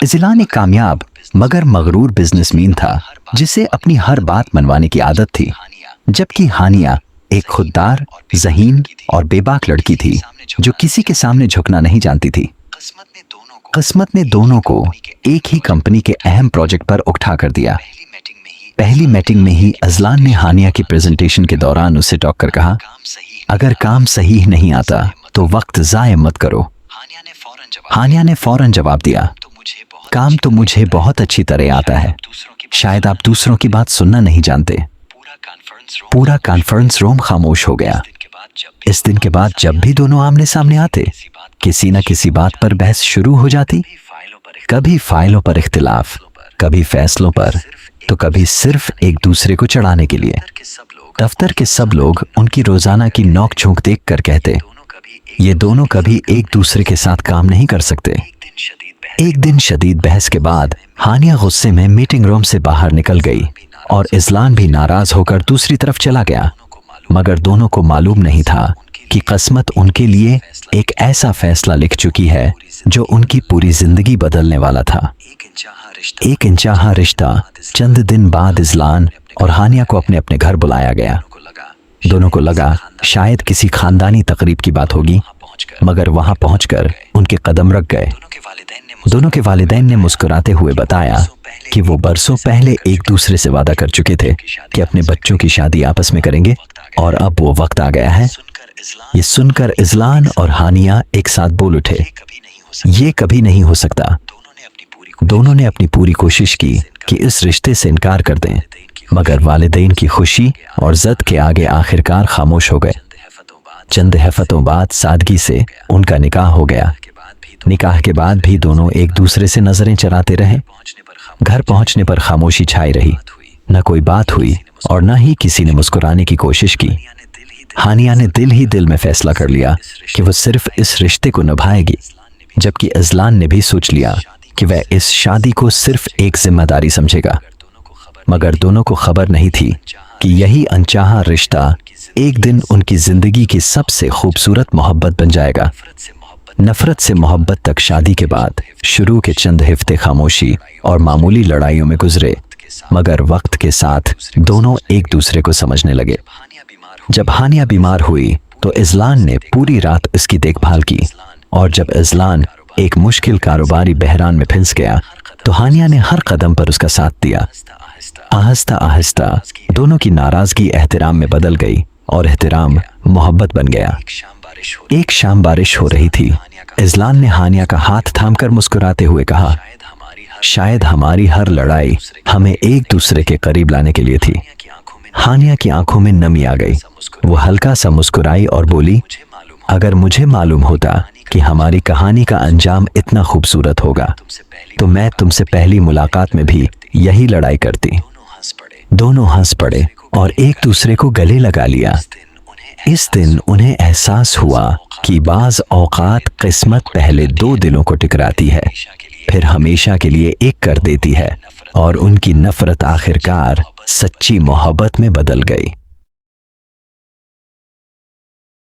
इज़लान एक कामयाब मगर मगरूर बिजनेसमैन था जिसे अपनी हर बात मनवाने की आदत थी, जबकि हानिया एक खुददार, ज़हीन और बेबाक लड़की थी जो किसी के सामने झुकना नहीं जानती थी। किस्मत ने दोनों को एक ही कंपनी के अहम प्रोजेक्ट पर उठा कर दिया। पहली मीटिंग में ही इज़लान ने हानिया की प्रेजेंटेशन के दौरान उसे टोक कर कहा, अगर काम सही नहीं आता तो वक्त ज़ाया मत करो। हानिया ने फौरन जवाब दिया, काम तो मुझे बहुत अच्छी तरह आता है, शायद आप दूसरों की बात सुनना नहीं जानते। पूरा कॉन्फ्रेंस रूम खामोश हो गया। इस दिन के बाद जब भी दोनों आमने सामने आते, किसी न किसी बात पर बहस शुरू हो जाती। कभी फाइलों पर इख्तिलाफ, कभी फैसलों पर, तो कभी सिर्फ एक दूसरे को चढ़ाने के लिए। दफ्तर के सब लोग उनकी रोजाना की नोक झोंक देखकर कहते, ये दोनों कभी एक दूसरे के साथ काम नहीं कर सकते। एक दिन शदीद बहस के बाद हानिया गुस्से में मीटिंग रूम से बाहर निकल गई और इज़लान भी नाराज होकर दूसरी तरफ चला गया। मगर दोनों को मालूम नहीं था कि किस्मत उनके लिए एक ऐसा फैसला लिख चुकी है जो उनकी पूरी जिंदगी बदलने वाला था। एक अनचाहा रिश्ता। चंद दिन बाद इज़लान और हानिया को अपने अपने घर बुलाया गया। दोनों को लगा शायद किसी खानदानी तकरीब की बात होगी, मगर वहां पहुंचकर उनके कदम रख गए। दोनों के वालिदैन ने मुस्कुराते हुए बताया कि वो बरसों पहले एक दूसरे से वादा कर चुके थे कि अपने बच्चों की शादी आपस में करेंगे और अब वो वक्त आ गया है। ये सुनकर इज़लान और हानिया एक साथ बोल उठे, ये कभी नहीं हो सकता। दोनों ने अपनी पूरी कोशिश की कि इस रिश्ते से इनकार कर दें, मगर वालिदैन की खुशी और ज़द के आगे आखिरकार खामोश हो गए। चंद हफ्तों बाद सादगी से उनका निकाह हो गया। निकाह के बाद भी दोनों एक दूसरे से नजरें चराते रहे। घर पहुंचने पर खामोशी छाई रही। न कोई बात हुई और न ही किसी ने मुस्कुराने की कोशिश की। हानिया ने दिल ही दिल में फैसला कर लिया कि वह सिर्फ इस रिश्ते को निभाएगी, जबकि इज़लान ने भी सोच लिया कि वह इस शादी को सिर्फ एक जिम्मेदारी समझेगा। मगर दोनों को खबर नहीं थी कि यही अनचाहा रिश्ता एक दिन उनकी जिंदगी की सबसे खूबसूरत मोहब्बत बन जाएगा। नफरत से मोहब्बत तक शादी के बाद शुरू के चंद हफ्ते खामोशी और मामूली लड़ाइयों में गुजरे, मगर वक्त के साथ दोनों एक दूसरे को समझने लगे। जब हानिया बीमार हुई तो इज़लान ने पूरी रात इसकी देखभाल की, और जब इज़लान एक मुश्किल कारोबारी बहरान में फंस गया तो हानिया ने हर कदम पर उसका साथ दिया। आहिस्ता आहिस्ता दोनों की नाराजगी एहतराम में बदल गई और एहतराम मोहब्बत बन गया। एक शाम बारिश हो रही थी। इज़लान ने हानिया का हाथ थामकर मुस्कुराते हुए कहा, शायद हमारी हर लड़ाई हमें एक दूसरे के करीब लाने के लिए थी। हानिया की आंखों में नमी आ गई। वो हल्का सा मुस्कुराई और बोली, अगर मुझे मालूम होता कि हमारी कहानी का अंजाम इतना खूबसूरत होगा तो मैं तुमसे पहली मुलाकात में भी यही लड़ाई करती। दोनों हंस पड़े और एक दूसरे को गले लगा लिया। इस दिन उन्हें एहसास हुआ कि बाज़ औक़ात किस्मत पहले दो दिलों को टकराती है, फिर हमेशा के लिए एक कर देती है, और उनकी नफरत आखिरकार सच्ची मोहब्बत में बदल गई।